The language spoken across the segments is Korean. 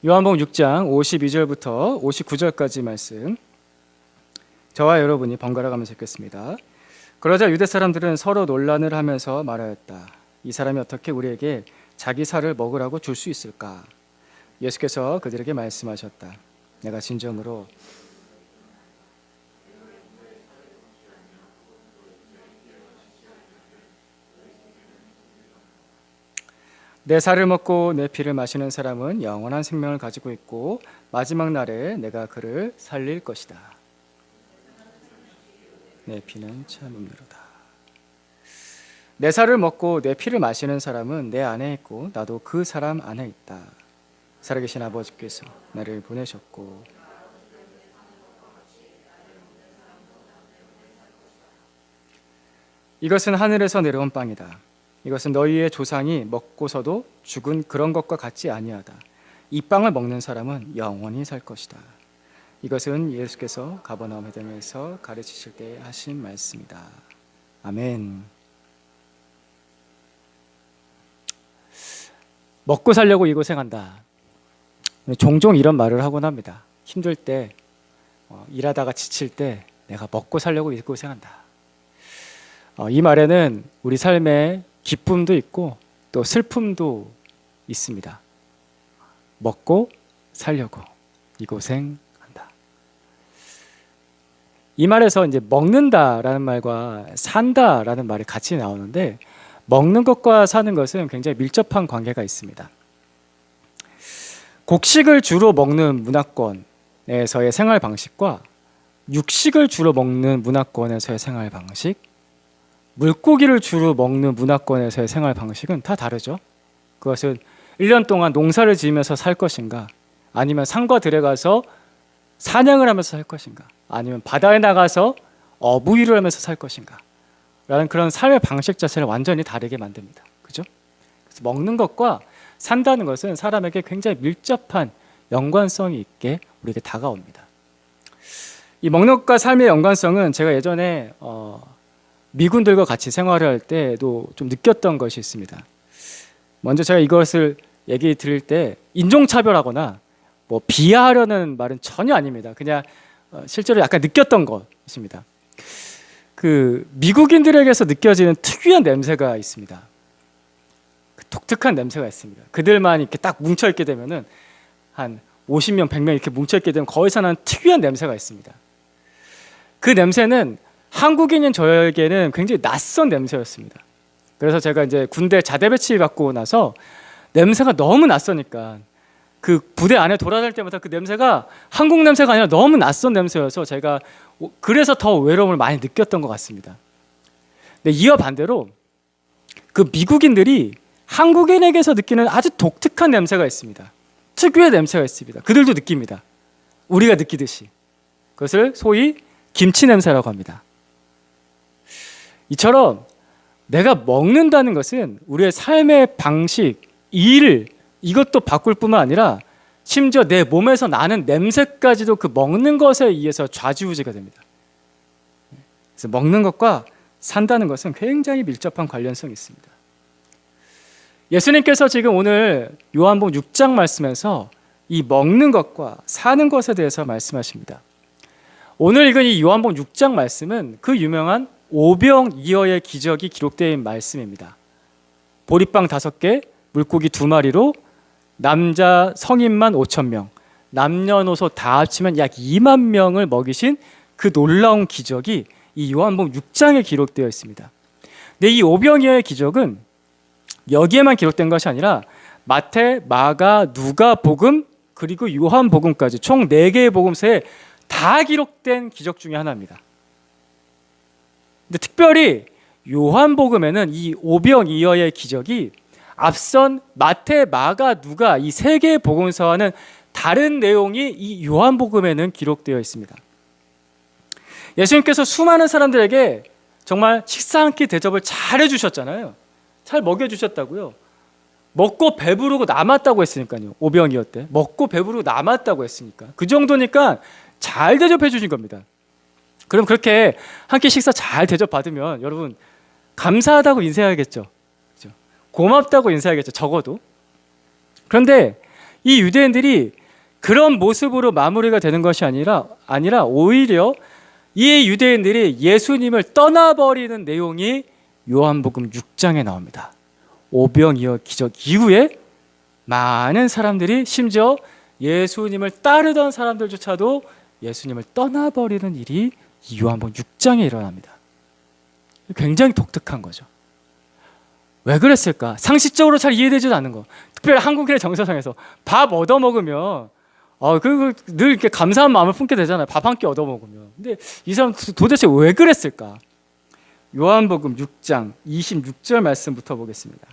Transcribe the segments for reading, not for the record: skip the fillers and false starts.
요한복음 6장 52절부터 59절까지 말씀, 저와 여러분이 번갈아 가면서 읽겠습니다. 그러자 유대 사람들은 서로 논란을 하면서 말하였다. 이 사람이 어떻게 우리에게 자기 살을 먹으라고 줄 수 있을까? 예수께서 그들에게 말씀하셨다. 내가 진정으로 내 살을 먹고 내 피를 마시는 사람은 영원한 생명을 가지고 있고 마지막 날에 내가 그를 살릴 것이다. 내 피는 참음료로다. 내 살을 먹고 내 피를 마시는 사람은 내 안에 있고 나도 그 사람 안에 있다. 살아계신 아버지께서 나를 보내셨고 이것은 하늘에서 내려온 빵이다. 이것은 너희의 조상이 먹고서도 죽은 그런 것과 같지 아니하다. 이 빵을 먹는 사람은 영원히 살 것이다. 이것은 예수께서 가버나움 회당에서 가르치실 때 하신 말씀이다. 아멘. 먹고 살려고 이 고생한다. 종종 이런 말을 하곤 합니다. 힘들 때, 일하다가 지칠 때 내가 먹고 살려고 이 고생한다. 이 말에는 우리 삶에 기쁨도 있고 또 슬픔도 있습니다. 먹고 살려고 이 고생한다. 이 말에서 이제 먹는다라는 말과 산다라는 말이 같이 나오는데, 먹는 것과 사는 것은 굉장히 밀접한 관계가 있습니다. 곡식을 주로 먹는 문화권에서의 생활 방식과 육식을 주로 먹는 문화권에서의 생활 방식, 물고기를 주로 먹는 문화권에서의 생활 방식은 다 다르죠. 그것은 1년 동안 농사를 지으면서 살 것인가, 아니면 산과 들에 가서 사냥을 하면서 살 것인가, 아니면 바다에 나가서 어부일을 하면서 살 것인가 라는 그런 삶의 방식 자체를 완전히 다르게 만듭니다. 그죠? 그래서 먹는 것과 산다는 것은 사람에게 굉장히 밀접한 연관성이 있게 우리에게 다가옵니다. 이 먹는 것과 삶의 연관성은 제가 예전에 미군들과 같이 생활을 할 때도 좀 느꼈던 것이 있습니다. 먼저 제가 이것을 얘기 드릴 때 인종차별하거나 뭐 비하하려는 말은 전혀 아닙니다. 그냥 실제로 약간 느꼈던 것입니다. 그 미국인들에게서 느껴지는 특유한 냄새가 있습니다. 그 독특한 냄새가 있습니다. 그들만 이렇게 딱 뭉쳐있게 되면은 한 50명, 100명 이렇게 뭉쳐있게 되면 거기서 나는 특유한 냄새가 있습니다. 그 냄새는 한국인인 저에게는 굉장히 낯선 냄새였습니다. 그래서 제가 이제 군대 자대 배치 받고 나서 냄새가 너무 낯서니까 그 부대 안에 돌아다닐 때마다 그 냄새가 한국 냄새가 아니라 너무 낯선 냄새여서 제가 그래서 더 외로움을 많이 느꼈던 것 같습니다. 근데 이와 반대로 그 미국인들이 한국인에게서 느끼는 아주 독특한 냄새가 있습니다. 특유의 냄새가 있습니다. 그들도 느낍니다. 우리가 느끼듯이. 그것을 소위 김치 냄새라고 합니다. 이처럼 내가 먹는다는 것은 우리의 삶의 방식, 일, 이것도 바꿀 뿐만 아니라 심지어 내 몸에서 나는 냄새까지도 그 먹는 것에 의해서 좌지우지가 됩니다. 그래서 먹는 것과 산다는 것은 굉장히 밀접한 관련성이 있습니다. 예수님께서 지금 오늘 요한복음 6장 말씀에서 이 먹는 것과 사는 것에 대해서 말씀하십니다. 오늘 읽은 이 요한복음 6장 말씀은 그 유명한 오병이어의 기적이 기록되어 있는 말씀입니다. 보리빵 5개, 물고기 2마리로 남자 성인만 5,000명, 남녀노소 다 합치면 약 2만 명을 먹이신 그 놀라운 기적이 이 요한복음 6장에 기록되어 있습니다. 근데 이 오병이어의 기적은 여기에만 기록된 것이 아니라 마태, 마가, 누가 복음, 그리고 요한 복음까지 총 4개의 복음서에 다 기록된 기적 중에 하나입니다. 근데 특별히 요한복음에는 이 오병이어의 기적이 앞선 마태, 마가, 누가 이 3개의 복음서와는 다른 내용이 이 요한복음에는 기록되어 있습니다. 예수님께서 수많은 사람들에게 정말 식사 한 끼 대접을 잘 해주셨잖아요. 잘 먹여주셨다고요. 먹고 배부르고 남았다고 했으니까요. 오병이어 때 먹고 배부르고 남았다고 했으니까 그 정도니까 잘 대접해 주신 겁니다. 그럼 그렇게 한 끼 식사 잘 대접받으면 여러분 감사하다고 인사해야겠죠. 그렇죠? 고맙다고 인사해야겠죠. 적어도. 그런데 이 유대인들이 그런 모습으로 마무리가 되는 것이 아니라 오히려 이 유대인들이 예수님을 떠나버리는 내용이 요한복음 6장에 나옵니다. 오병이어 기적 이후에 많은 사람들이, 심지어 예수님을 따르던 사람들조차도 예수님을 떠나버리는 일이 이 요한복음 6장에 일어납니다. 굉장히 독특한 거죠. 왜 그랬을까? 상식적으로 잘 이해되지도 않는 거. 특별히 한국인의 정서상에서 밥 얻어먹으면 늘 이렇게 감사한 마음을 품게 되잖아요. 밥 한 끼 얻어먹으면. 근데 이 사람 도대체 왜 그랬을까? 요한복음 6장 26절 말씀부터 보겠습니다.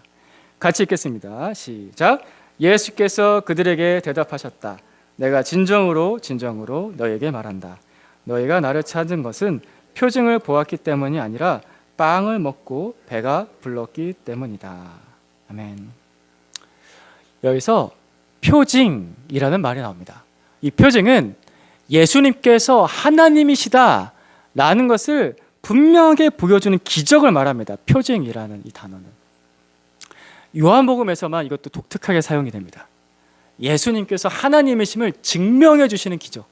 같이 읽겠습니다. 시작. 예수께서 그들에게 대답하셨다. 내가 진정으로 너에게 말한다. 너희가 나를 찾은 것은 표징을 보았기 때문이 아니라 빵을 먹고 배가 불렀기 때문이다. 아멘. 여기서 표징이라는 말이 나옵니다. 이 표징은 예수님께서 하나님이시다 라는 것을 분명하게 보여주는 기적을 말합니다. 표징이라는 이 단어는. 요한복음에서만 이것도 독특하게 사용이 됩니다. 예수님께서 하나님이심을 증명해 주시는 기적.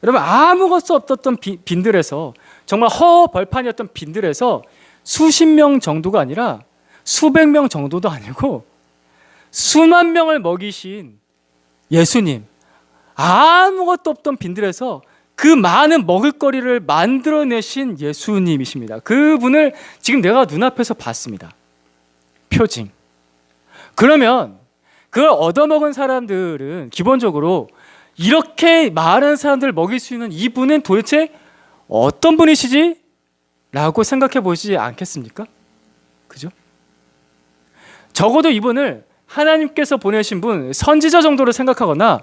여러분, 아무것도 없었던 빈들에서, 정말 허벌판이었던 빈들에서 수십 명 정도가 아니라 수백 명 정도도 아니고 수만 명을 먹이신 예수님, 아무것도 없던 빈들에서 그 많은 먹을거리를 만들어내신 예수님이십니다. 그분을 지금 내가 눈앞에서 봤습니다. 표징. 그러면 그걸 얻어먹은 사람들은 기본적으로 이렇게 많은 사람들을 먹일 수 있는 이분은 도대체 어떤 분이시지? 라고 생각해 보시지 않겠습니까? 그죠? 적어도 이분을 하나님께서 보내신 분, 선지자 정도로 생각하거나,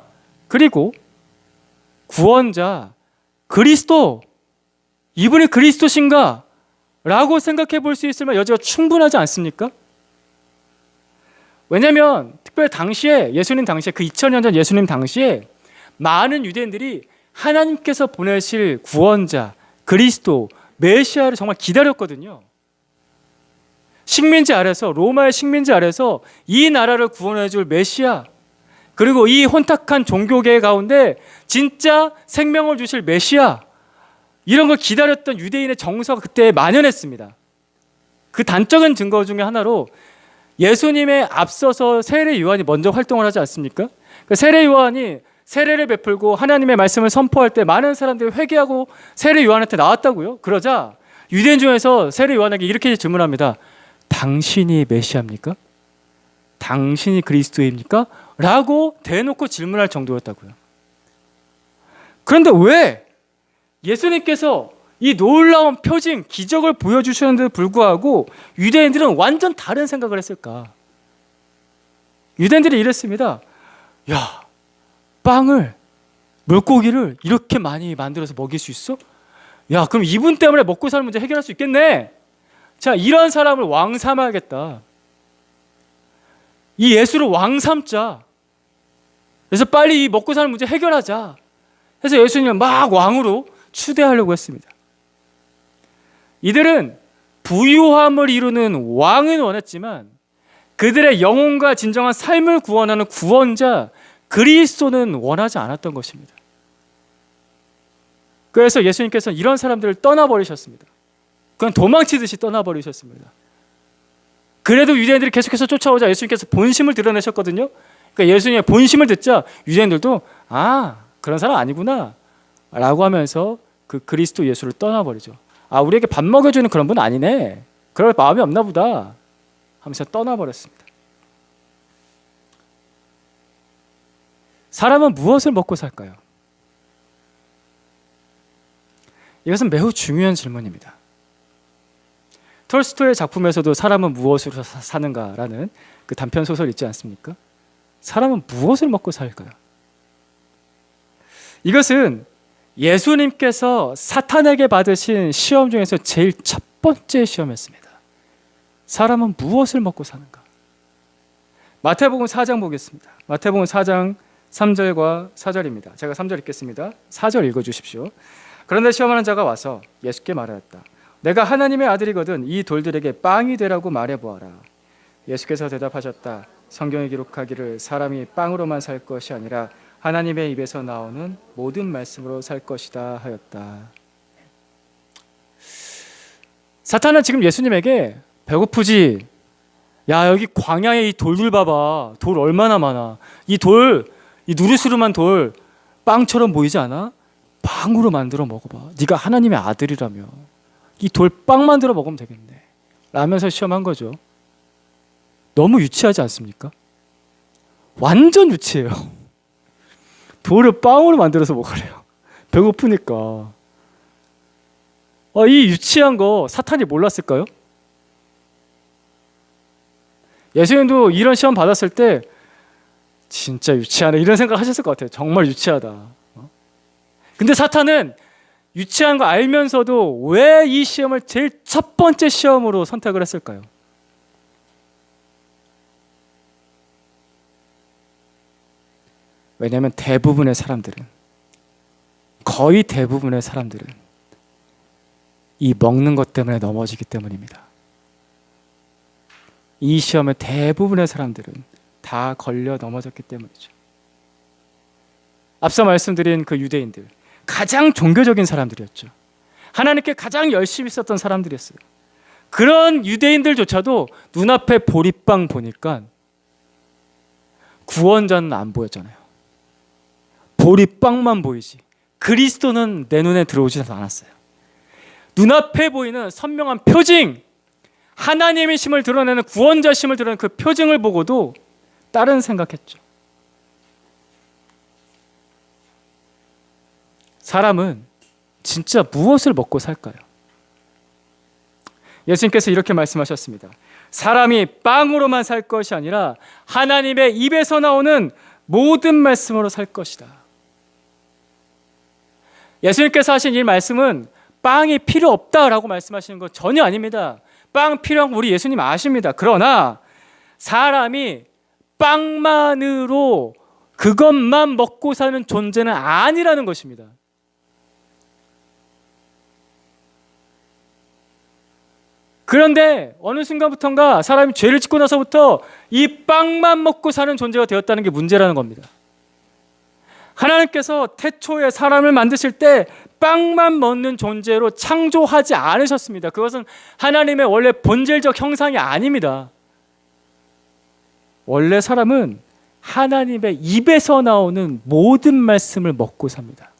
그리고 구원자, 그리스도, 이분이 그리스도신가? 라고 생각해 볼 수 있을 만한 여지가 충분하지 않습니까? 왜냐하면 특별히 당시에, 예수님 당시에, 그 2000년 전 예수님 당시에 많은 유대인들이 하나님께서 보내실 구원자, 그리스도, 메시아를 정말 기다렸거든요. 식민지 아래서, 로마의 식민지 아래서 이 나라를 구원해 줄 메시아, 그리고 이 혼탁한 종교계 가운데 진짜 생명을 주실 메시아, 이런 걸 기다렸던 유대인의 정서가 그때 만연했습니다. 그 단적인 증거 중에 하나로 예수님에 앞서서 세례 요한이 먼저 활동을 하지 않습니까? 그 세례 요한이 세례를 베풀고 하나님의 말씀을 선포할 때 많은 사람들이 회개하고 세례 요한한테 나왔다고요. 그러자 유대인 중에서 세례 요한에게 이렇게 질문합니다. 당신이 메시아입니까? 당신이 그리스도입니까? 라고 대놓고 질문할 정도였다고요. 그런데 왜 예수님께서 이 놀라운 표징, 기적을 보여주셨는데도 불구하고 유대인들은 완전 다른 생각을 했을까? 유대인들이 이랬습니다. 야, 빵을, 물고기를 이렇게 많이 만들어서 먹일 수 있어? 야, 그럼 이분 때문에 먹고 사는 문제 해결할 수 있겠네. 자, 이런 사람을 왕 삼아야겠다. 이 예수를 왕 삼자. 그래서 빨리 이 먹고 사는 문제 해결하자. 그래서 예수님을 막 왕으로 추대하려고 했습니다. 이들은 부유함을 이루는 왕은 원했지만 그들의 영혼과 진정한 삶을 구원하는 구원자 그리스도는 원하지 않았던 것입니다. 그래서 예수님께서는 이런 사람들을 떠나버리셨습니다. 그냥 도망치듯이 떠나버리셨습니다. 그래도 유대인들이 계속해서 쫓아오자 예수님께서 본심을 드러내셨거든요. 그러니까 예수님의 본심을 듣자 유대인들도 그런 사람 아니구나 라고 하면서 그 그리스도 예수를 떠나버리죠. 우리에게 밥 먹여주는 그런 분 아니네, 그럴 마음이 없나 보다 하면서 떠나버렸습니다. 사람은 무엇을 먹고 살까요? 이것은 매우 중요한 질문입니다. 톨스토이의 작품에서도 사람은 무엇으로 사는가라는 그 단편 소설 있지 않습니까? 사람은 무엇을 먹고 살까요? 이것은 예수님께서 사탄에게 받으신 시험 중에서 제일 첫 번째 시험이었습니다. 사람은 무엇을 먹고 사는가? 마태복음 4장 보겠습니다. 마태복음 4장 3절과 4절입니다. 제가 3절 읽겠습니다. 4절 읽어주십시오. 그런데 시험하는 자가 와서 예수께 말하였다. 내가 하나님의 아들이거든 이 돌들에게 빵이 되라고 말해보아라. 예수께서 대답하셨다. 성경에 기록하기를 사람이 빵으로만 살 것이 아니라 하나님의 입에서 나오는 모든 말씀으로 살 것이다 하였다. 사탄은 지금 예수님에게 배고프지? 야, 여기 광야에 이 돌들 봐봐. 돌 얼마나 많아. 이 누르스름한 돌 빵처럼 보이지 않아? 빵으로 만들어 먹어봐. 네가 하나님의 아들이라며 이 돌 빵 만들어 먹으면 되겠네 라면서 시험한 거죠. 너무 유치하지 않습니까? 완전 유치해요. 돌을 빵으로 만들어서 먹으래요. 배고프니까. 이 유치한 거 사탄이 몰랐을까요? 예수님도 이런 시험 받았을 때 진짜 유치하네 이런 생각 하셨을 것 같아요. 정말 유치하다. 근데 사탄은 유치한 거 알면서도 왜 이 시험을 제일 첫 번째 시험으로 선택을 했을까요? 왜냐하면 거의 대부분의 사람들은 이 먹는 것 때문에 넘어지기 때문입니다. 이 시험에 대부분의 사람들은 다 걸려 넘어졌기 때문이죠. 앞서 말씀드린 그 유대인들, 가장 종교적인 사람들이었죠. 하나님께 가장 열심히 있었던 사람들이었어요. 그런 유대인들조차도 눈앞에 보리빵 보니까 구원자는 안 보였잖아요. 보리빵만 보이지 그리스도는 내 눈에 들어오지 않았어요. 눈앞에 보이는 선명한 표징, 하나님의 심을 드러내는 구원자 심을 드러내는 그 표징을 보고도 다른 생각했죠. 사람은 진짜 무엇을 먹고 살까요? 예수님께서 이렇게 말씀하셨습니다. 사람이 빵으로만 살 것이 아니라 하나님의 입에서 나오는 모든 말씀으로 살 것이다. 예수님께서 하신 이 말씀은 빵이 필요 없다라고 말씀하시는 건 전혀 아닙니다. 빵 필요한 거 우리 예수님 아십니다. 그러나 사람이 빵만으로 그것만 먹고 사는 존재는 아니라는 것입니다. 그런데 어느 순간부터인가 사람이 죄를 짓고 나서부터 이 빵만 먹고 사는 존재가 되었다는 게 문제라는 겁니다. 하나님께서 태초에 사람을 만드실 때 빵만 먹는 존재로 창조하지 않으셨습니다. 그것은 하나님의 원래 본질적 형상이 아닙니다. 원래 사람은 하나님의 입에서 나오는 모든 말씀을 먹고 삽니다.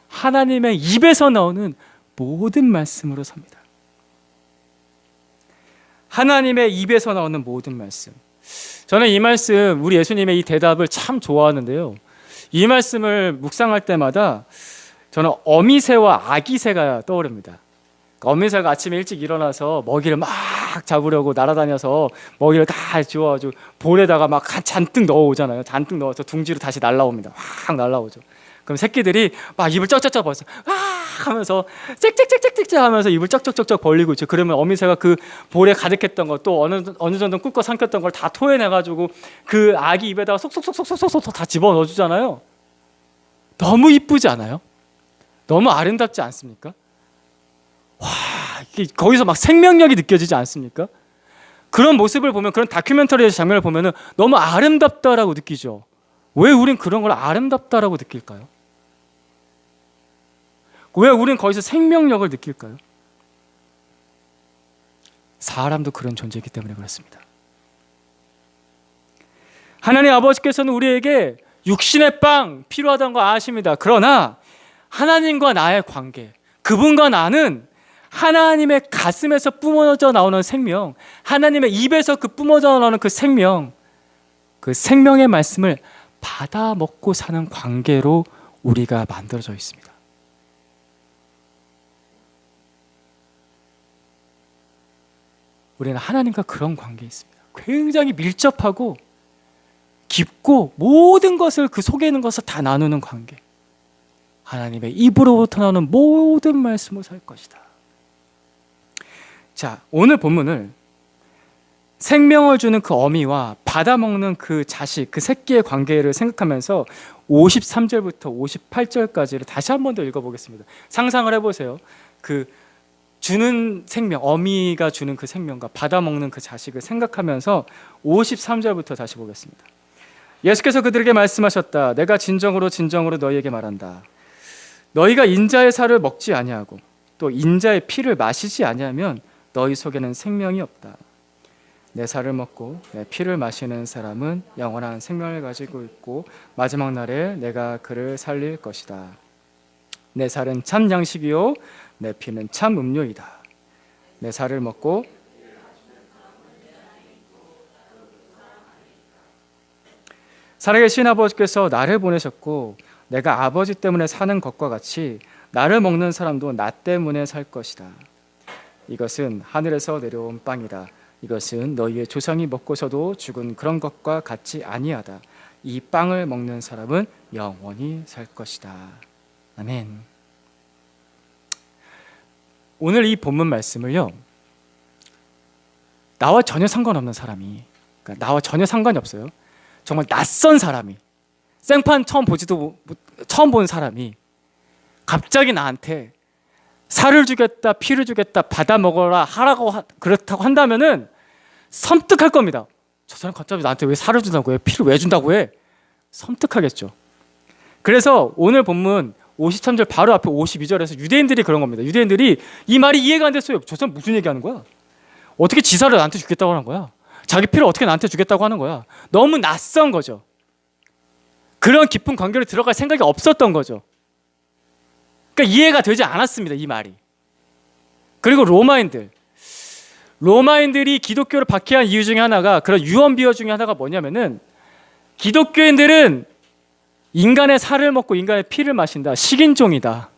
하나님의 입에서 나오는 모든 말씀으로 삽니다. 하나님의 입에서 나오는 모든 말씀. 저는 이 말씀, 우리 예수님의 이 대답을 참 좋아하는데요. 이 말씀을 묵상할 때마다 저는 어미새와 아기새가 떠오릅니다. 어미새가 아침에 일찍 일어나서 먹이를 막 잡으려고 날아다녀서 먹이를 다 지워가지고 볼에다가 막 잔뜩 넣어오잖아요. 잔뜩 넣어서 둥지로 다시 날라옵니다. 확 날라오죠. 그럼 새끼들이 막 입을 쩍쩍쩍 벌써 하면서 짹짹짹짹짹 하면서 입을 쩍쩍쩍쩍 벌리고 있죠. 그러면 어미새가 그 볼에 가득했던 것 또 어느 정도 굽고 삼켰던 걸 다 토해내가지고 그 아기 입에다가 쏙쏙쏙쏙쏙쏙 다 집어넣어주잖아요. 너무 이쁘지 않아요? 너무 아름답지 않습니까? 와, 거기서 막 생명력이 느껴지지 않습니까? 그런 모습을 보면, 그런 다큐멘터리의 장면을 보면 너무 아름답다라고 느끼죠. 왜 우린 그런 걸 아름답다라고 느낄까요? 왜 우린 거기서 생명력을 느낄까요? 사람도 그런 존재이기 때문에 그렇습니다. 하나님 아버지께서는 우리에게 육신의 빵 필요하다는 거 아십니다. 그러나 하나님과 나의 관계, 그분과 나는 하나님의 가슴에서 뿜어져 나오는 생명, 하나님의 입에서 그 뿜어져 나오는 그 생명의 말씀을 받아 먹고 사는 관계로 우리가 만들어져 있습니다. 우리는 하나님과 그런 관계에 있습니다. 굉장히 밀접하고 깊고 모든 것을 그 속에 있는 것을 다 나누는 관계. 하나님의 입으로부터 나오는 모든 말씀을 살 것이다. 자, 오늘 본문을 생명을 주는 그 어미와 받아먹는 그 자식, 그 새끼의 관계를 생각하면서 53절부터 58절까지를 다시 한 번 더 읽어보겠습니다. 상상을 해보세요. 그 주는 생명, 어미가 주는 그 생명과 받아먹는 그 자식을 생각하면서 53절부터 다시 보겠습니다. 예수께서 그들에게 말씀하셨다. 내가 진정으로 진정으로 너희에게 말한다. 너희가 인자의 살을 먹지 아니하고 또 인자의 피를 마시지 아니하면 너희 속에는 생명이 없다. 내 살을 먹고 내 피를 마시는 사람은 영원한 생명을 가지고 있고 마지막 날에 내가 그를 살릴 것이다. 내 살은 참 양식이요 내 피는 참 음료이다. 내 살을 먹고 살아계신 아버지께서 나를 보내셨고 내가 아버지 때문에 사는 것과 같이 나를 먹는 사람도 나 때문에 살 것이다. 이것은 하늘에서 내려온 빵이다. 이것은 너희의 조상이 먹고서도 죽은 그런 것과 같지 아니하다. 이 빵을 먹는 사람은 영원히 살 것이다. 아멘. 오늘 이 본문 말씀을요, 나와 전혀 상관없는 사람이, 그러니까 나와 전혀 상관이 없어요. 정말 낯선 사람이, 생판 처음 본 사람이 갑자기 나한테 살을 주겠다, 피를 주겠다, 받아 먹어라 하라고 그렇다고 한다면은 섬뜩할 겁니다. 저 사람 갑자기 나한테 왜 살을 준다고 해? 피를 왜 준다고 해? 섬뜩하겠죠. 그래서 오늘 본문 53절 바로 앞에 52절에서 유대인들이 그런 겁니다. 유대인들이 이 말이 이해가 안 됐어요. 저 사람 무슨 얘기하는 거야? 어떻게 지살을 나한테 주겠다고 하는 거야? 자기 피를 어떻게 나한테 주겠다고 하는 거야? 너무 낯선 거죠. 그런 깊은 관계로 들어갈 생각이 없었던 거죠. 그러니까 이해가 되지 않았습니다, 이 말이. 그리고 로마인들이 기독교를 박해한 이유 중에 하나가, 그런 유언비어 중에 하나가 뭐냐면은, 기독교인들은 인간의 살을 먹고 인간의 피를 마신다, 식인종이다,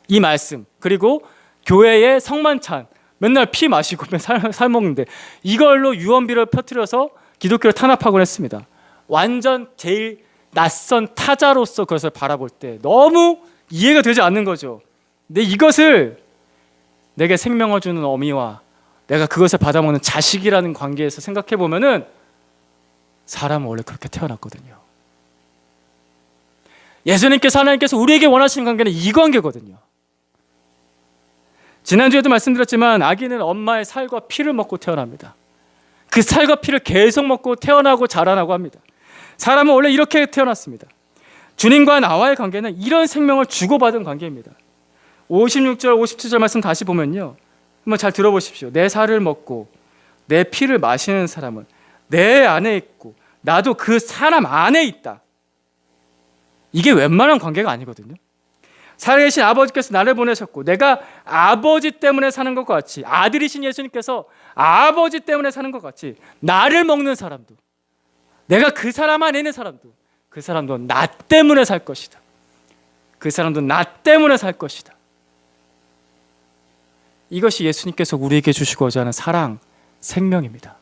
이 말씀. 그리고 교회의 성만찬, 맨날 피 마시고 맨날 살 먹는데, 이걸로 유언비를 퍼뜨려서 기독교를 탄압하곤 했습니다. 완전 제일 낯선 타자로서 그것을 바라볼 때 너무 이해가 되지 않는 거죠. 근데 이것을 내게 생명을 주는 어미와 내가 그것을 받아먹는 자식이라는 관계에서 생각해 보면은 사람은 원래 그렇게 태어났거든요. 예수님께서, 하나님께서 우리에게 원하시는 관계는 이 관계거든요. 지난주에도 말씀드렸지만 아기는 엄마의 살과 피를 먹고 태어납니다. 그 살과 피를 계속 먹고 태어나고 자라나고 합니다. 사람은 원래 이렇게 태어났습니다. 주님과 나와의 관계는 이런 생명을 주고받은 관계입니다. 56절, 57절 말씀 다시 보면요, 한번 잘 들어보십시오. 내 살을 먹고 내 피를 마시는 사람은 내 안에 있고 나도 그 사람 안에 있다. 이게 웬만한 관계가 아니거든요. 살아계신 아버지께서 나를 보내셨고 내가 아버지 때문에 사는 것과 같이, 아들이신 예수님께서 아버지 때문에 사는 것 같이 나를 먹는 사람도, 내가 그 사람 안에 있는 사람도, 그 사람도 나 때문에 살 것이다. 그 사람도 나 때문에 살 것이다. 이것이 예수님께서 우리에게 주시고자 하는 사랑, 생명입니다.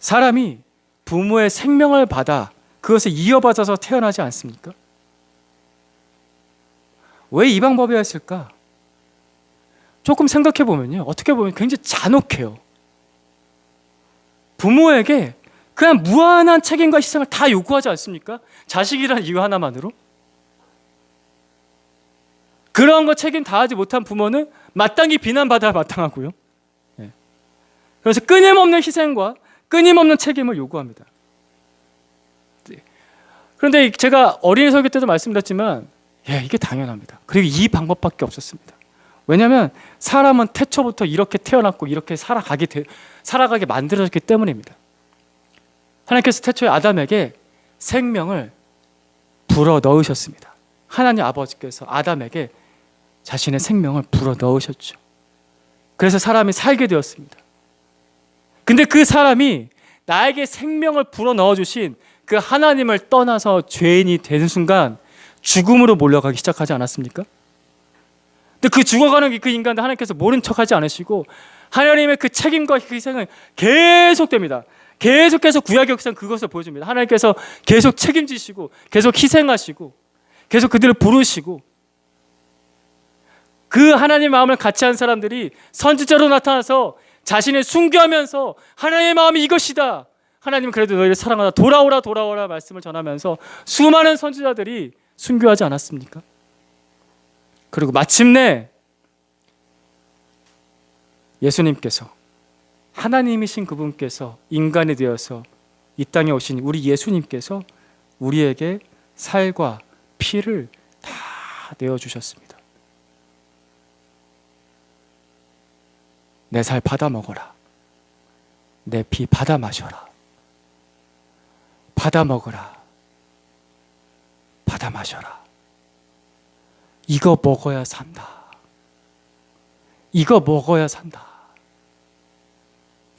사람이 부모의 생명을 받아 그것을 이어받아서 태어나지 않습니까? 왜 이 방법이었을까? 조금 생각해 보면요, 어떻게 보면 굉장히 잔혹해요. 부모에게 그냥 무한한 책임과 희생을 다 요구하지 않습니까? 자식이라는 이유 하나만으로. 그런 거 책임 다하지 못한 부모는 마땅히 비난받아야 마땅하고요. 그래서 끊임없는 희생과 끊임없는 책임을 요구합니다. 그런데 제가 어린이 설교 때도 말씀드렸지만, 이게 당연합니다. 그리고 이 방법밖에 없었습니다. 왜냐하면 사람은 태초부터 이렇게 태어났고 이렇게 살아가게 만들어졌기 때문입니다. 하나님께서 태초에 아담에게 생명을 불어 넣으셨습니다. 하나님 아버지께서 아담에게 자신의 생명을 불어 넣으셨죠. 그래서 사람이 살게 되었습니다. 근데 그 사람이 나에게 생명을 불어 넣어주신 그 하나님을 떠나서 죄인이 되는 순간 죽음으로 몰려가기 시작하지 않았습니까? 근데 그 죽어가는 그 인간들 하나님께서 모른 척하지 않으시고 하나님의 그 책임과 그 희생은 계속됩니다. 계속해서 구약의 역사는 그것을 보여줍니다. 하나님께서 계속 책임지시고 계속 희생하시고 계속 그들을 부르시고, 그 하나님의 마음을 같이 한 사람들이 선지자로 나타나서 자신을 순교하면서 하나님의 마음이 이것이다, 하나님은 그래도 너희를 사랑하다, 돌아오라 돌아오라 말씀을 전하면서 수많은 선지자들이 순교하지 않았습니까? 그리고 마침내 예수님께서, 하나님이신 그분께서 인간이 되어서 이 땅에 오신 우리 예수님께서 우리에게 살과 피를 다 내어주셨습니다. 내 살 받아 먹어라. 내 피 받아 마셔라. 받아 먹어라. 받아 마셔라. 이거 먹어야 산다. 이거 먹어야 산다.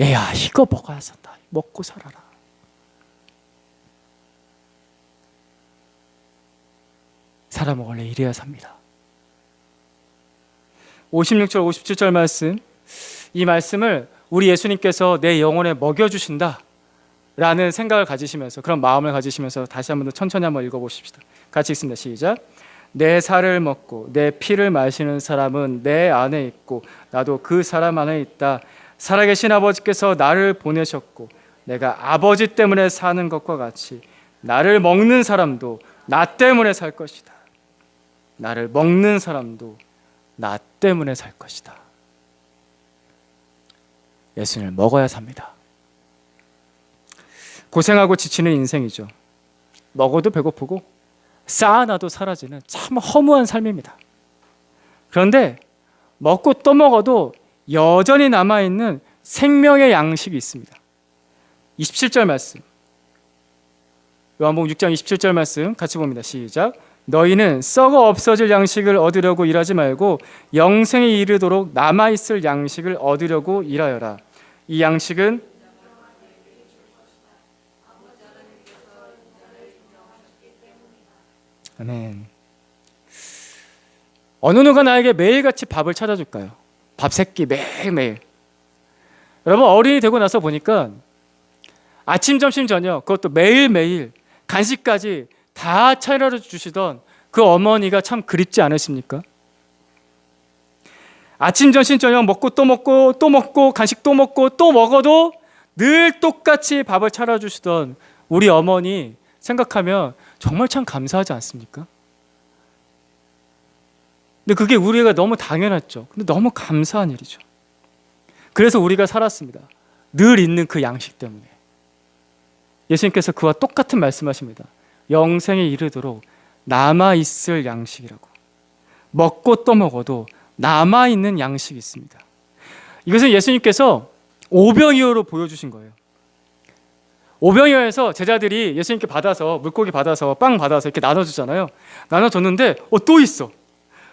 얘야, 이거 먹어야 산다. 먹고 살아라. 살아 먹을래 이래야 삽니다. 56절 57절 말씀, 이 말씀을 우리 예수님께서 내 영혼에 먹여주신다 라는 생각을 가지시면서, 그런 마음을 가지시면서 다시 한번 더 천천히 한번 읽어보십시다. 같이 읽습니다. 시작. 내 살을 먹고 내 피를 마시는 사람은 내 안에 있고 나도 그 사람 안에 있다. 살아계신 아버지께서 나를 보내셨고 내가 아버지 때문에 사는 것과 같이 나를 먹는 사람도 나 때문에 살 것이다. 나를 먹는 사람도 나 때문에 살 것이다. 예수님을 먹어야 삽니다. 고생하고 지치는 인생이죠. 먹어도 배고프고 쌓아놔도 사라지는 참 허무한 삶입니다. 그런데 먹고 또 먹어도 여전히 남아있는 생명의 양식이 있습니다. 27절 말씀, 요한복음 6장 27절 말씀 같이 봅니다. 시작. 너희는 썩어 없어질 양식을 얻으려고 일하지 말고 영생에 이르도록 남아있을 양식을 얻으려고 일하여라. 이 양식은 아멘. 어느 누가 나에게 매일같이 밥을 찾아줄까요? 밥 세끼 매일매일. 여러분, 어른이 되고 나서 보니까 아침, 점심, 저녁, 그것도 매일매일 간식까지 다 차려서 주시던 그 어머니가 참 그립지 않으십니까? 아침, 점심, 저녁 먹고 또 먹고 또 먹고 간식 또 먹고 또 먹어도 늘 똑같이 밥을 차려주시던 우리 어머니 생각하면 정말 참 감사하지 않습니까? 근데 그게 우리가 너무 당연했죠. 근데 너무 감사한 일이죠. 그래서 우리가 살았습니다. 늘 있는 그 양식 때문에. 예수님께서 그와 똑같은 말씀하십니다. 영생에 이르도록 남아있을 양식이라고. 먹고 또 먹어도 남아있는 양식이 있습니다. 이것은 예수님께서 오병이어로 보여주신 거예요. 오병이어에서 제자들이 예수님께 받아서, 물고기 받아서, 빵 받아서 이렇게 나눠주잖아요. 나눠줬는데 또 있어.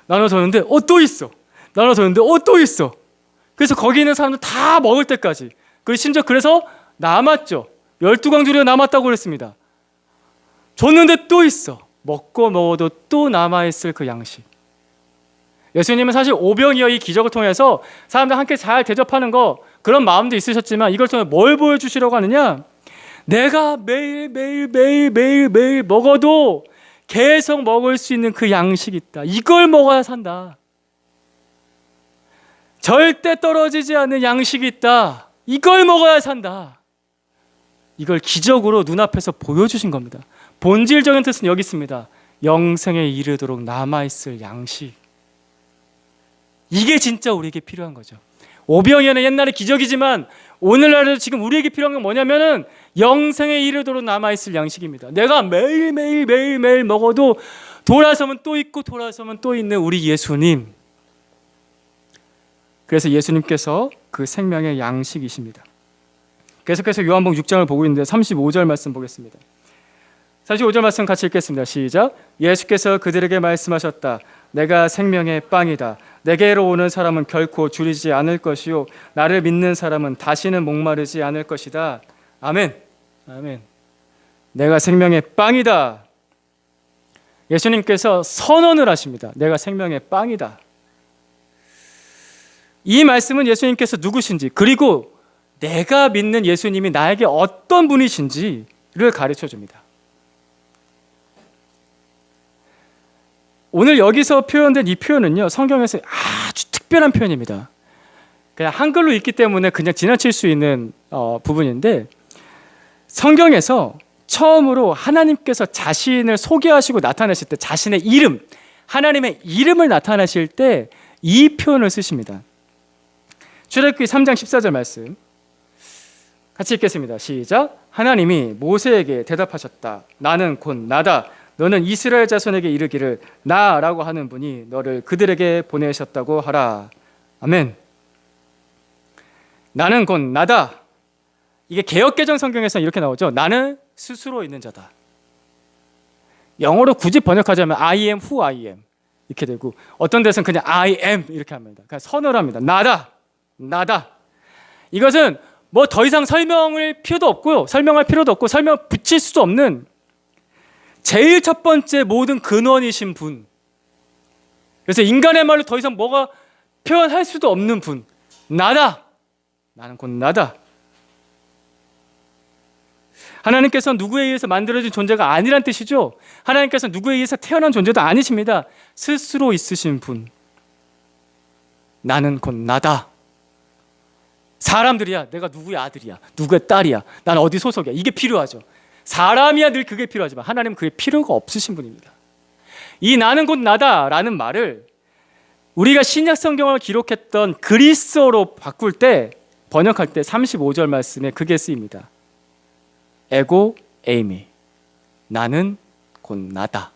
나눠줬는데 또 있어. 나눠줬는데 또 있어. 그래서 거기 있는 사람들 다 먹을 때까지, 그리고 심지어 그래서 남았죠. 12광주리가 남았다고 그랬습니다. 줬는데 또 있어. 먹고 먹어도 또 남아있을 그 양식. 예수님은 사실 오병이어 이 기적을 통해서 사람들 함께 잘 대접하는 거, 그런 마음도 있으셨지만 이걸 통해 뭘 보여주시려고 하느냐, 내가 매일 먹어도 계속 먹을 수 있는 그 양식이 있다. 이걸 먹어야 산다. 절대 떨어지지 않는 양식이 있다. 이걸 먹어야 산다. 이걸 기적으로 눈앞에서 보여주신 겁니다. 본질적인 뜻은 여기 있습니다. 영생에 이르도록 남아있을 양식. 이게 진짜 우리에게 필요한 거죠. 오병이어는 옛날의 기적이지만 오늘날에도 지금 우리에게 필요한 건 뭐냐면은 영생에 이르도록 남아있을 양식입니다. 내가 매일 먹어도 돌아서면 또 있고 돌아서면 또 있는 우리 예수님. 그래서 예수님께서 그 생명의 양식이십니다. 계속해서 요한복음 6장을 보고 있는데 35절 말씀 보겠습니다. 35절 말씀 같이 읽겠습니다. 시작. 예수께서 그들에게 말씀하셨다. 내가 생명의 빵이다. 내게로 오는 사람은 결코 줄이지 않을 것이요 나를 믿는 사람은 다시는 목마르지 않을 것이다. 아멘. 아멘. 내가 생명의 빵이다. 예수님께서 선언을 하십니다. 내가 생명의 빵이다. 이 말씀은 예수님께서 누구신지, 그리고 내가 믿는 예수님이 나에게 어떤 분이신지를 가르쳐 줍니다. 오늘 여기서 표현된 이 표현은요, 성경에서 아주 특별한 표현입니다. 그냥 한글로 있기 때문에 그냥 지나칠 수 있는 부분인데, 성경에서 처음으로 하나님께서 자신을 소개하시고 나타내실 때 자신의 이름, 하나님의 이름을 나타내실 때 이 표현을 쓰십니다. 출애굽기 3장 14절 말씀 같이 읽겠습니다. 시작. 하나님이 모세에게 대답하셨다. 나는 곧 나다. 너는 이스라엘 자손에게 이르기를 나라고 하는 분이 너를 그들에게 보내셨다고 하라. 아멘. 나는 곧 나다. 이게 개역개정 성경에서 이렇게 나오죠. 나는 스스로 있는 자다. 영어로 굳이 번역하자면 I am who I am 이렇게 되고, 어떤 데서는 그냥 I am 이렇게 합니다. 그냥 선언을 합니다. 나다. 나다. 이것은 뭐 더 이상 설명할 필요도 없고 설명 붙일 수도 없는 제일 첫 번째 모든 근원이신 분. 그래서 인간의 말로 더 이상 뭐가 표현할 수도 없는 분. 나다. 나는 곧 나다. 하나님께서는 누구에 의해서 만들어진 존재가 아니란 뜻이죠. 하나님께서 누구에 의해서 태어난 존재도 아니십니다. 스스로 있으신 분. 나는 곧 나다. 사람들이야, 내가 누구의 아들이야, 누구의 딸이야, 난 어디 소속이야, 이게 필요하죠. 사람이야 늘 그게 필요하지만 하나님은 그게 필요가 없으신 분입니다. 이 나는 곧 나다라는 말을 우리가 신약 성경을 기록했던 그리스어로 바꿀 때, 번역할 때 35절 말씀에 그게 쓰입니다. 에고 에이미, 나는 곧 나다.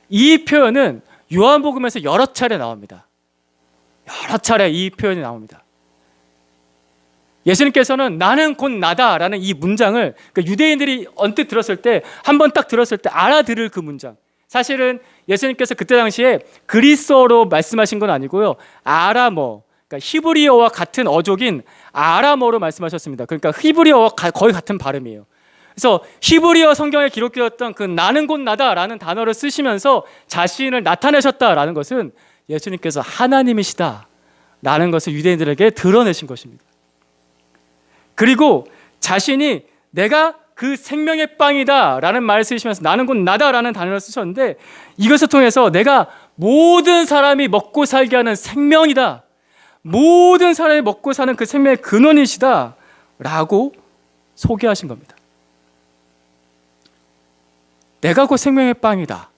이 표현은 요한복음에서 여러 차례 나옵니다. 여러 차례 이 표현이 나옵니다. 예수님께서는 나는 곧 나다라는 이 문장을, 그러니까 유대인들이 언뜻 들었을 때, 한번 딱 들었을 때 알아들을 그 문장, 사실은 예수님께서 그때 당시에 그리스어로 말씀하신 건 아니고요, 아람어, 그러니까 히브리어와 같은 어족인 아람어로 말씀하셨습니다. 그러니까 히브리어와 거의 같은 발음이에요. 그래서 히브리어 성경에 기록되었던 그 나는 곧 나다라는 단어를 쓰시면서 자신을 나타내셨다라는 것은 예수님께서 하나님이시다라는 것을 유대인들에게 드러내신 것입니다. 그리고 자신이 내가 그 생명의 빵이다라는 말을 쓰시면서 나는 곧 나다라는 단어를 쓰셨는데, 이것을 통해서 내가 모든 사람이 먹고 살게 하는 생명이다, 모든 사람이 먹고 사는 그 생명의 근원이시다 라고 소개하신 겁니다. 내가 곧 생명의 빵이다.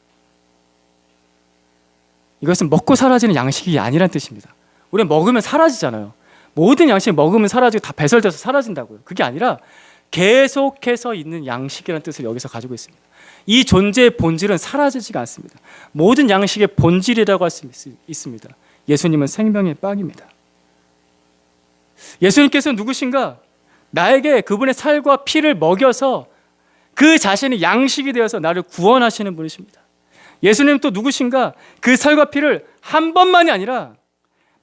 이것은 먹고 사라지는 양식이 아니란 뜻입니다. 우리는 먹으면 사라지잖아요. 모든 양식 먹으면 사라지고 다 배설돼서 사라진다고요. 그게 아니라 계속해서 있는 양식이라는 뜻을 여기서 가지고 있습니다. 이 존재의 본질은 사라지지가 않습니다. 모든 양식의 본질이라고 할 수 있습니다. 예수님은 생명의 빵입니다. 예수님께서는 누구신가? 나에게 그분의 살과 피를 먹여서 그 자신이 양식이 되어서 나를 구원하시는 분이십니다. 예수님 또 누구신가? 그 살과 피를 한 번만이 아니라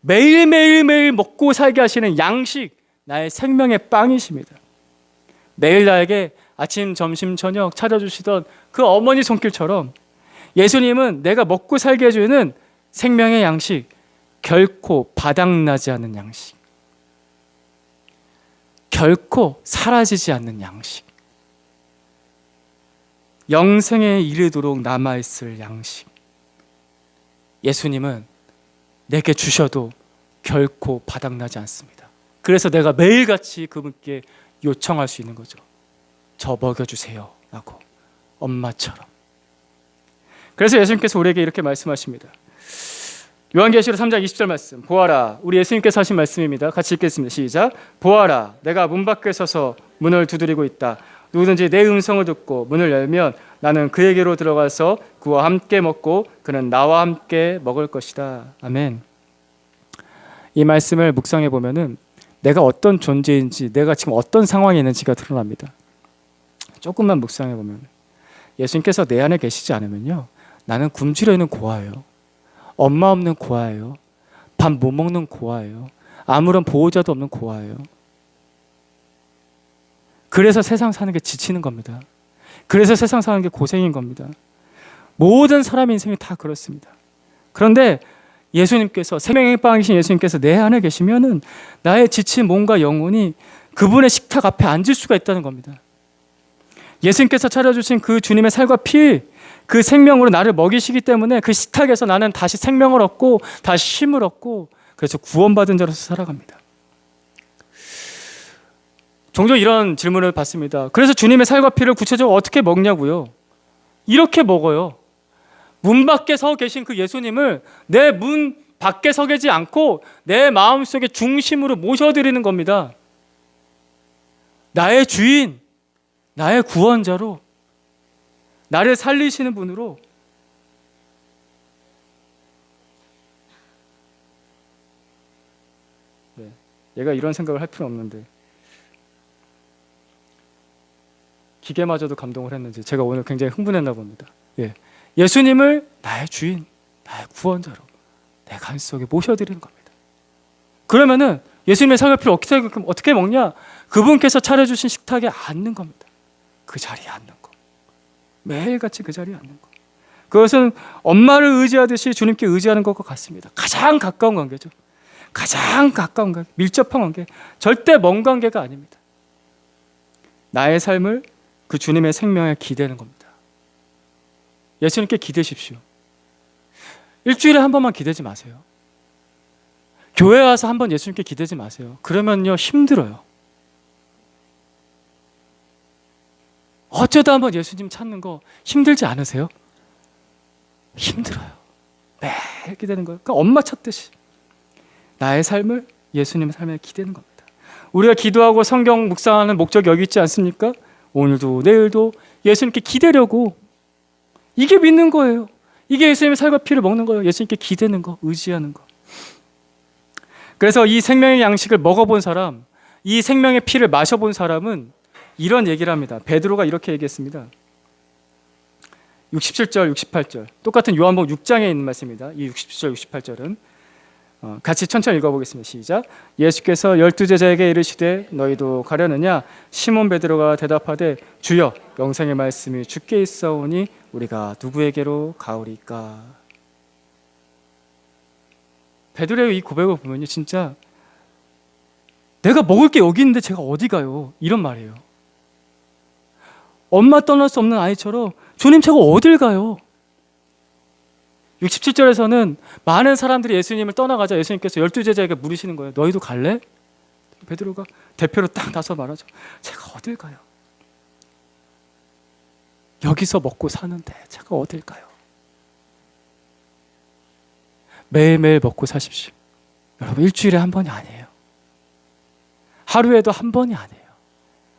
매일매일 먹고 살게 하시는 양식, 나의 생명의 빵이십니다. 매일 나에게 아침, 점심, 저녁 차려주시던 그 어머니 손길처럼 예수님은 내가 먹고 살게 해주는 생명의 양식, 결코 바닥나지 않는 양식, 결코 사라지지 않는 양식, 영생에 이르도록 남아있을 양식. 예수님은 내게 주셔도 결코 바닥나지 않습니다. 그래서 내가 매일같이 그분께 요청할 수 있는 거죠. 저 먹여주세요 라고, 엄마처럼. 그래서 예수님께서 우리에게 이렇게 말씀하십니다. 요한계시록 3장 20절 말씀, 보아라, 우리 예수님께서 하신 말씀입니다. 같이 읽겠습니다. 시작. 보아라, 내가 문 밖에 서서 문을 두드리고 있다. 누구든지 내 음성을 듣고 문을 열면 나는 그에게로 들어가서 그와 함께 먹고 그는 나와 함께 먹을 것이다. 아멘. 이 말씀을 묵상해 보면은 내가 어떤 존재인지, 내가 지금 어떤 상황에 있는지가 드러납니다. 조금만 묵상해 보면 예수님께서 내 안에 계시지 않으면요, 나는 굶주려 있는 고아예요. 엄마 없는 고아예요. 밥 못 먹는 고아예요. 아무런 보호자도 없는 고아예요. 그래서 세상 사는 게 지치는 겁니다. 그래서 세상 사는 게 고생인 겁니다. 모든 사람의 인생이 다 그렇습니다. 그런데 예수님께서, 생명의 빵이신 예수님께서 내 안에 계시면은 나의 지친 몸과 영혼이 그분의 식탁 앞에 앉을 수가 있다는 겁니다. 예수님께서 차려주신 그 주님의 살과 피, 그 생명으로 나를 먹이시기 때문에 그 식탁에서 나는 다시 생명을 얻고 다시 힘을 얻고, 그래서 구원받은 자로서 살아갑니다. 종종 이런 질문을 받습니다. 그래서 주님의 살과 피를 구체적으로 어떻게 먹냐고요? 이렇게 먹어요. 문 밖에 서 계신 그 예수님을 내 문 밖에 서 계지 않고 내 마음속에 중심으로 모셔드리는 겁니다. 나의 주인, 나의 구원자로, 나를 살리시는 분으로. 네, 얘가 이런 생각을 할 필요는 없는데 기계마저도 감동을 했는지 제가 오늘 굉장히 흥분했나 봅니다. 예수님을 나의 주인, 나의 구원자로 내 간 속에 모셔드리는 겁니다. 그러면은 예수님의 사과피를 어떻게 먹냐? 그분께서 차려주신 식탁에 앉는 겁니다. 그 자리에 앉는 거. 매일같이 그 자리에 앉는 거. 그것은 엄마를 의지하듯이 주님께 의지하는 것과 같습니다. 가장 가까운 관계죠. 가장 가까운 관계, 밀접한 관계. 절대 먼 관계가 아닙니다. 나의 삶을 그 주님의 생명에 기대는 겁니다. 예수님께 기대십시오. 일주일에 한 번만 기대지 마세요. 교회 와서 한 번 예수님께 기대지 마세요. 그러면요, 힘들어요. 어쩌다 한번 예수님 찾는 거 힘들지 않으세요? 힘들어요. 매일 기대는 거예요. 그러니까 엄마 찾듯이 나의 삶을 예수님의 삶에 기대는 겁니다. 우리가 기도하고 성경 묵상하는 목적이 여기 있지 않습니까? 오늘도 내일도 예수님께 기대려고. 이게 믿는 거예요. 이게 예수님의 살과 피를 먹는 거예요. 예수님께 기대는 거, 의지하는 거. 그래서 이 생명의 양식을 먹어본 사람, 이 생명의 피를 마셔본 사람은 이런 얘기를 합니다. 베드로가 이렇게 얘기했습니다. 67절, 68절. 똑같은 요한복음 6장에 있는 말씀입니다. 이 67절, 68절은 같이 천천히 읽어보겠습니다. 시작. 예수께서 12제자에게 이르시되 너희도 가려느냐? 시몬 베드로가 대답하되 주여, 영생의 말씀이 주께 있사오니 우리가 누구에게로 가오리까? 베드로의 이 고백을 보면요, 진짜 내가 먹을 게 여기 있는데 제가 어디 가요? 이런 말이에요. 엄마 떠날 수 없는 아이처럼 주님, 제가 어딜 가요? 67절에서는 많은 사람들이 예수님을 떠나가자 예수님께서 12제자에게 물으시는 거예요. 너희도 갈래? 베드로가 대표로 딱 나서 말하죠. 제가 어딜 가요? 여기서 먹고 사는데 제가 어딜 가요? 매일매일 먹고 사십시오. 여러분, 일주일에 한 번이 아니에요. 하루에도 한 번이 아니에요.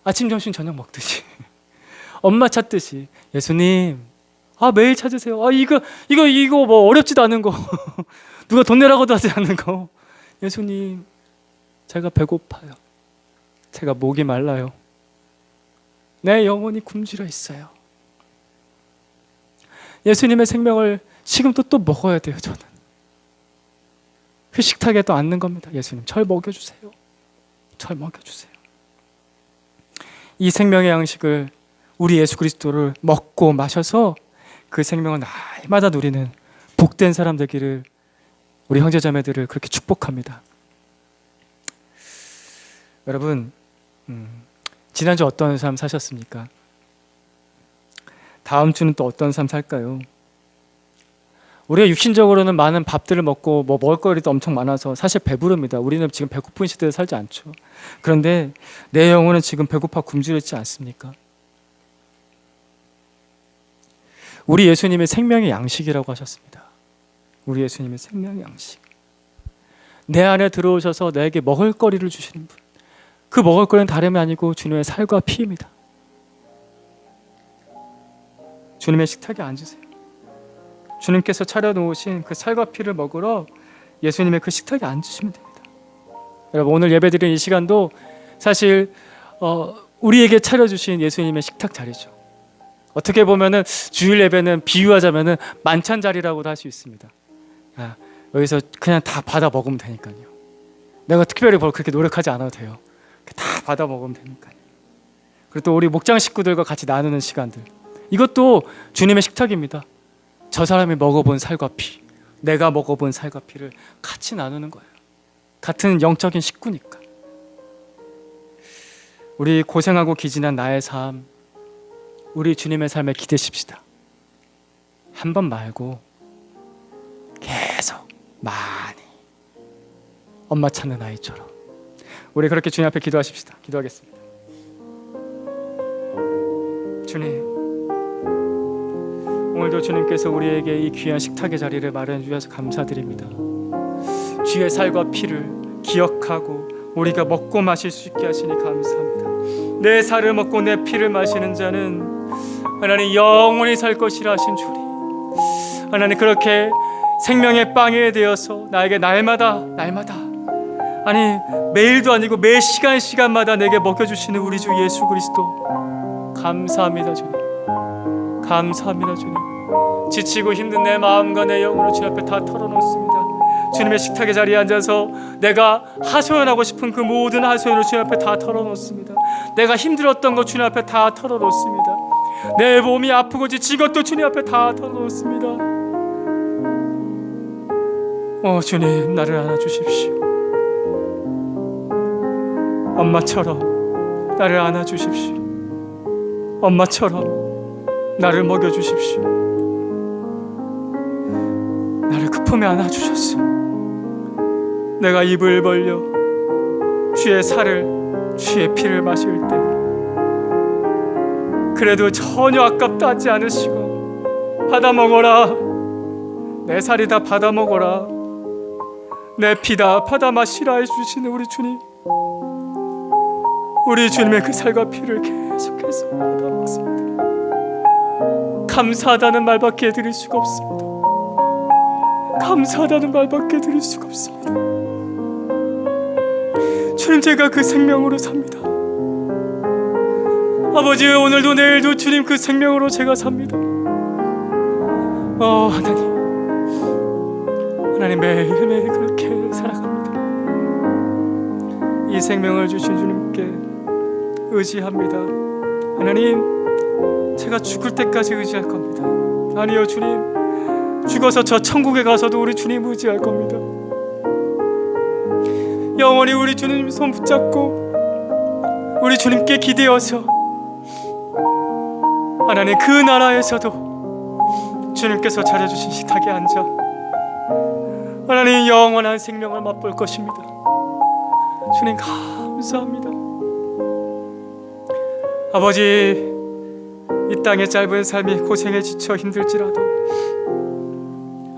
아침, 점심, 저녁 먹듯이 엄마 찾듯이 예수님, 매일 찾으세요. 이거 뭐 어렵지도 않은 거 누가 돈 내라고도 하지 않는 거. 예수님, 제가 배고파요. 제가 목이 말라요. 내 영혼이 굶주려 있어요. 예수님의 생명을 지금도 또 먹어야 돼요. 저는 그 식탁에 또 앉는 겁니다. 예수님, 절 먹여주세요. 절 먹여주세요. 이 생명의 양식을, 우리 예수 그리스도를 먹고 마셔서 그 생명을 날마다 누리는 복된 사람 되기를 우리 형제자매들을 그렇게 축복합니다. 여러분, 지난주 어떤 삶 사셨습니까? 다음 주는 또 어떤 삶 살까요? 우리가 육신적으로는 많은 밥들을 먹고 뭐 먹을거리도 엄청 많아서 사실 배부릅니다. 우리는 지금 배고픈 시대에 살지 않죠. 그런데 내 영혼은 지금 배고파 굶주려 있지 않습니까? 우리 예수님의 생명의 양식이라고 하셨습니다. 우리 예수님의 생명의 양식. 내 안에 들어오셔서 나에게 먹을거리를 주시는 분. 그 먹을거리는 다름이 아니고 주님의 살과 피입니다. 주님의 식탁에 앉으세요. 주님께서 차려놓으신 그 살과 피를 먹으러 예수님의 그 식탁에 앉으시면 됩니다. 여러분, 오늘 예배드리는 이 시간도 사실 우리에게 차려주신 예수님의 식탁 자리죠. 어떻게 보면은 주일 예배는 비유하자면은 만찬 자리라고도 할 수 있습니다. 여기서 그냥 다 받아 먹으면 되니까요. 내가 특별히 그렇게 노력하지 않아도 돼요. 다 받아 먹으면 되니까요. 그리고 또 우리 목장 식구들과 같이 나누는 시간들, 이것도 주님의 식탁입니다. 저 사람이 먹어본 살과 피, 내가 먹어본 살과 피를 같이 나누는 거예요. 같은 영적인 식구니까. 우리 고생하고 기진한 나의 삶, 우리 주님의 삶에 기대십시다. 한 번 말고 계속 많이, 엄마 찾는 아이처럼. 우리 그렇게 주님 앞에 기도하십시다. 기도하겠습니다. 주님, 오늘도 주님께서 우리에게 이 귀한 식탁의 자리를 마련해 주셔서 감사드립니다. 주의 살과 피를 기억하고 우리가 먹고 마실 수 있게 하시니 감사합니다. 내 살을 먹고 내 피를 마시는 자는 하나님 영원히 살 것이라 하신 주리, 하나님 그렇게 생명의 빵이 되어서 나에게 날마다 아니 매일도 아니고 매 시간마다 내게 먹여주시는 우리 주 예수 그리스도 감사합니다. 주님 감사합니다. 주님 지치고 힘든 내 마음과 내 영혼을 주님 앞에 다 털어놓습니다. 주님의 식탁의 자리에 앉아서 내가 하소연하고 싶은 그 모든 하소연을 주님 앞에 다 털어놓습니다. 내가 힘들었던 것 주님 앞에 다 털어놓습니다. 내 몸이 아프고 지친 것도 주님 앞에 다 털어놓습니다. 주님 나를 안아주십시오. 엄마처럼 나를 안아주십시오. 엄마처럼 나를 먹여주십시오. 나를 그 품에 안아주셨소. 내가 입을 벌려 주의 살을 주의 피를 마실 때 그래도 전혀 아깝다 하지 않으시고 받아 먹어라, 내 살이다 받아 먹어라, 내 피다 받아 마시라 해주시는 우리 주님, 우리 주님의 그 살과 피를 계속해서 받아 먹습니다. 감사하다는 말밖에 드릴 수가 없습니다. 감사하다는 말밖에 드릴 수가 없습니다. 주님 제가 그 생명으로 삽니다. 아버지 오늘도 내일도 주님 그 생명으로 제가 삽니다. 하나님 매일매일 그렇게 살아갑니다. 이 생명을 주신 주님께 의지합니다. 하나님 제가 죽을 때까지 의지할 겁니다. 아니요 주님, 죽어서 저 천국에 가서도 우리 주님 의지할 겁니다. 영원히 우리 주님 손 붙잡고 우리 주님께 기대어서 하나님 그 나라에서도 주님께서 차려주신 식탁에 앉아 하나님 영원한 생명을 맛볼 것입니다. 주님 감사합니다. 아버지 이 땅의 짧은 삶이 고생에 지쳐 힘들지라도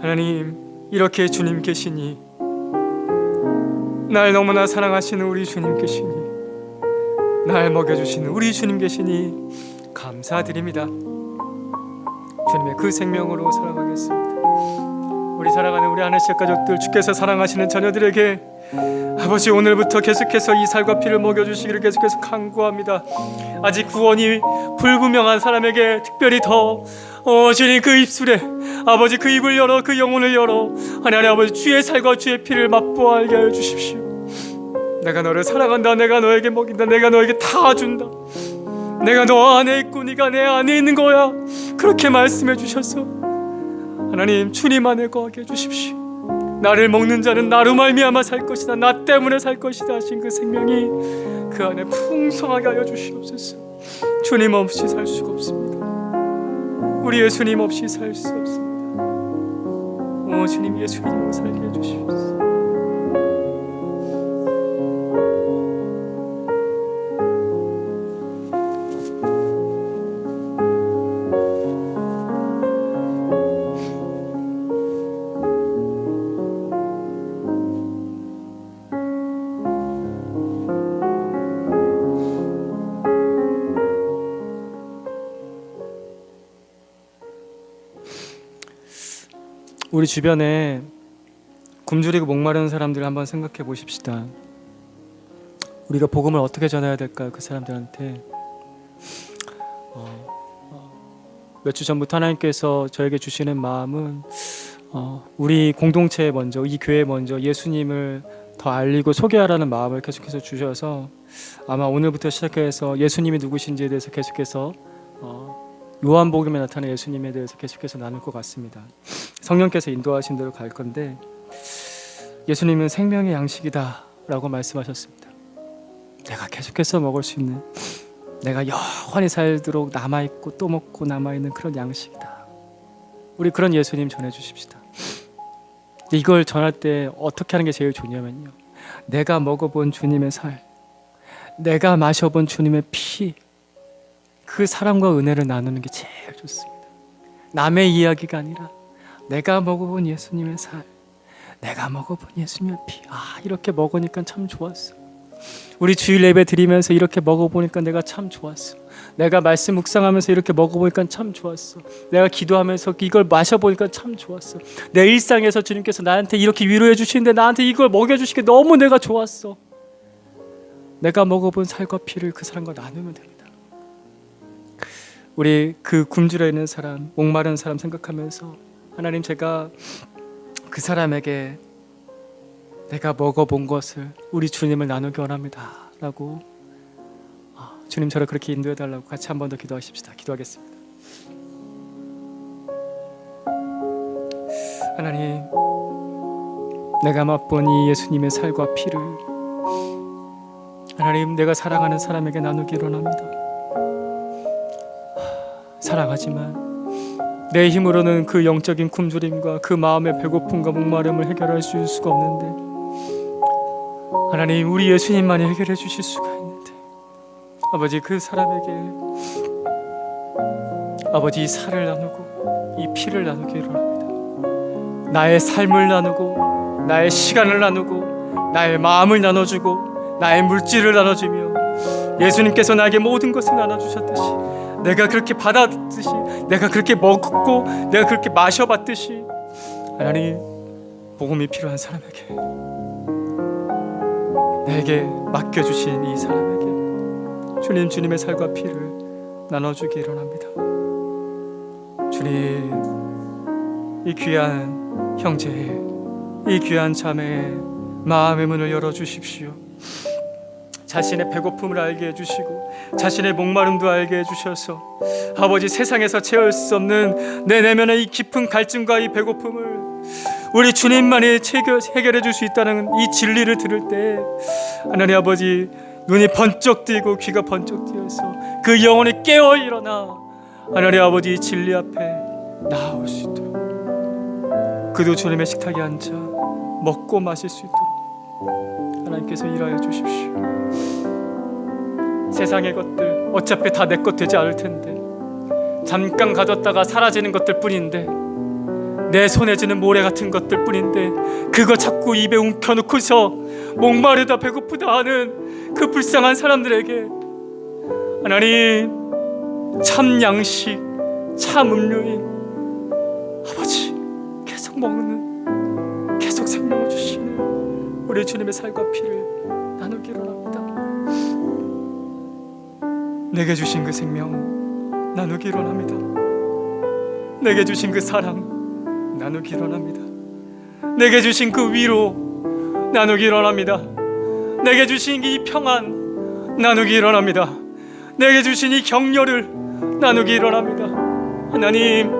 하나님 이렇게 주님 계시니, 날 너무나 사랑하시는 우리 주님 계시니, 날 먹여주시는 우리 주님 계시니 감사드립니다. 주님의 그 생명으로 살아가겠습니다. 우리 사랑하는 우리 하나씩 가족들, 주께서 사랑하시는 자녀들에게 아버지 오늘부터 계속해서 이 살과 피를 먹여주시기를 계속해서 간구합니다. 아직 구원이 불분명한 사람에게 특별히 더 주님 그 입술에 아버지 그 입을 열어 그 영혼을 열어 하나님 아버지 주의 살과 주의 피를 맛보아 알게 하여 주십시오. 내가 너를 사랑한다, 내가 너에게 먹인다, 내가 너에게 다 준다, 내가 너 안에 있고 네가 내 안에 있는 거야, 그렇게 말씀해 주셔서 하나님 주님 안에 거하게 해주십시오. 나를 먹는 자는 나로 말미암아 살 것이다, 나 때문에 살 것이다 하신 그 생명이 그 안에 풍성하게 하여 주시옵소서. 주님 없이 살 수가 없습니다. 우리 예수님 없이 살 수 없습니다. 주님 예수님 살게 해주시옵소서. 우리 주변에 굶주리고 목마른 사람들을 한번 생각해 보십시다. 우리가 복음을 어떻게 전해야 될까요? 그 사람들한테. 몇 주 전부터 하나님께서 저에게 주시는 마음은 우리 공동체에 먼저, 이 교회에 먼저 예수님을 더 알리고 소개하라는 마음을 계속해서 주셔서 아마 오늘부터 시작해서 예수님이 누구신지에 대해서 계속해서 요한복음에 나타난 예수님에 대해서 계속해서 나눌 것 같습니다. 성령께서 인도하신 대로 갈 건데, 예수님은 생명의 양식이다 라고 말씀하셨습니다. 내가 계속해서 먹을 수 있는, 내가 영원히 살도록 남아있고 또 먹고 남아있는 그런 양식이다. 우리 그런 예수님 전해주십시다. 이걸 전할 때 어떻게 하는 게 제일 좋냐면요, 내가 먹어본 주님의 살, 내가 마셔본 주님의 피, 그 사랑과 은혜를 나누는 게 제일 좋습니다. 남의 이야기가 아니라 내가 먹어본 예수님의 살, 내가 먹어본 예수님의 피, 이렇게 먹으니까 참 좋았어. 우리 주일 예배 드리면서 이렇게 먹어보니까 내가 참 좋았어. 내가 말씀 묵상하면서 이렇게 먹어보니까 참 좋았어. 내가 기도하면서 이걸 마셔보니까 참 좋았어. 내 일상에서 주님께서 나한테 이렇게 위로해 주시는데 나한테 이걸 먹여주시기 너무 내가 좋았어. 내가 먹어본 살과 피를 그 사람과 나누면 됩니다. 우리 그 굶주려 있는 사람, 목마른 사람 생각하면서 하나님, 제가 그 사람에게 내가 먹어본 것을 우리 주님을 나누기 원합니다 라고 주님 저를 그렇게 인도해 달라고 같이 한 번 더 기도하십시다. 기도하겠습니다. 하나님, 내가 맛본 이 예수님의 살과 피를 하나님, 내가 사랑하는 사람에게 나누기 원합니다. 사랑하지만 내 힘으로는 그 영적인 굶주림과 그 마음의 배고픔과 목마름을 해결할 수가 없는데 하나님, 우리 예수님만이 해결해 주실 수가 있는데 아버지, 그 사람에게 아버지 이 살을 나누고 이 피를 나누기 원합니다. 나의 삶을 나누고 나의 시간을 나누고 나의 마음을 나눠주고 나의 물질을 나눠주며 예수님께서 나에게 모든 것을 나눠주셨듯이 내가 그렇게 받았듯이 내가 그렇게 먹고 내가 그렇게 마셔봤듯이 하나님, 복음이 필요한 사람에게 내게 맡겨주신 이 사람에게 주님의 살과 피를 나눠주기 원합니다. 주님, 이 귀한 형제의 이 귀한 자매의 마음의 문을 열어주십시오. 자신의 배고픔을 알게 해주시고 자신의 목마름도 알게 해주셔서 아버지, 세상에서 채울 수 없는 내 내면의 이 깊은 갈증과 이 배고픔을 우리 주님만이 해결해 줄 수 있다는 이 진리를 들을 때 하나님 아버지, 눈이 번쩍 뜨이고 귀가 번쩍 뜨여서 그 영혼이 깨어 일어나 하나님 아버지 이 진리 앞에 나올 수 있도록 그도 주님의 식탁에 앉아 먹고 마실 수 있도록 하나님께서 일하여 주십시오. 세상의 것들 어차피 다 내 것 되지 않을 텐데 잠깐 가졌다가 사라지는 것들 뿐인데 내 손에 쥐는 모래 같은 것들 뿐인데 그거 자꾸 입에 움켜놓고서 목마르다 배고프다 하는 그 불쌍한 사람들에게 하나님, 참 양식, 참 음료인 아버지, 계속 먹는, 계속 생명을 주시는 우리 주님의 살과 피를 나누기로 합니다. 내게 주신 그 생명 나누기로 합니다. 내게 주신 그 사랑 나누기로 합니다. 내게 주신 그 위로 나누기로 합니다. 내게 주신 이 평안 나누기로 합니다. 내게 주신 이 격려를 나누기로 합니다. 하나님,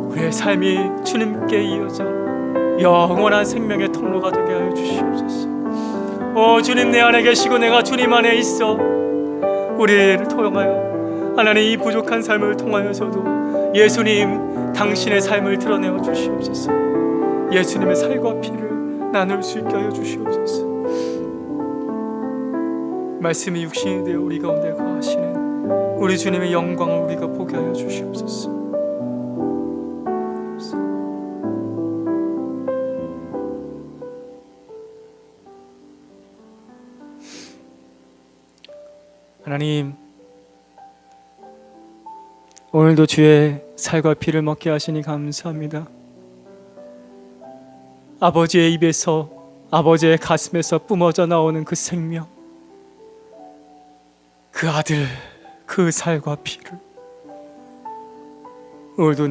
우리의 삶이 주님께 이어져 영원한 생명의 통로가 되게 하여 주시옵소서. 주님, 내 안에 계시고 내가 주님 안에 있어 우리를 통하여 하나님 이 부족한 삶을 통하여서도 예수님 당신의 삶을 드러내어 주시옵소서. 예수님의 살과 피를 나눌 수 있게 하여 주시옵소서. 말씀이 육신이 되어 우리 가운데 거하시는 우리 주님의 영광을 우리가 보게 하여 주시옵소서. 하나님, 오늘도 주의 살과 피를 먹게 하시니 감사합니다. 아버지의 입에서, 아버지의 가슴에서 뿜어져 나오는 그 생명, 그 아들, 그 살과 피를 오늘도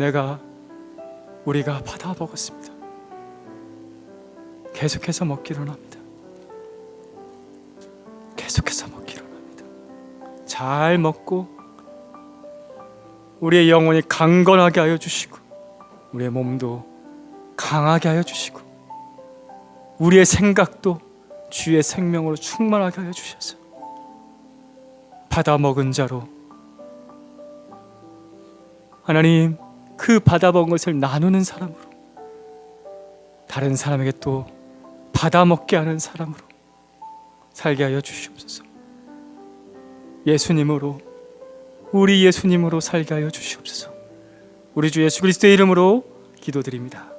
우리가 받아 먹었습니다. 계속해서 먹기로 합니다. 계속해서 먹기로 합니다. 잘 먹고 우리의 영혼이 강건하게 하여 주시고 우리의 몸도 강하게 하여 주시고 우리의 생각도 주의 생명으로 충만하게 하여 주셔서 받아 먹은 자로 하나님, 그 받아 먹은 것을 나누는 사람으로 다른 사람에게 또 받아 먹게 하는 사람으로 살게 하여 주시옵소서. 예수님으로 우리 예수님으로 살게 하여 주시옵소서. 우리 주 예수 그리스도의 이름으로 기도드립니다.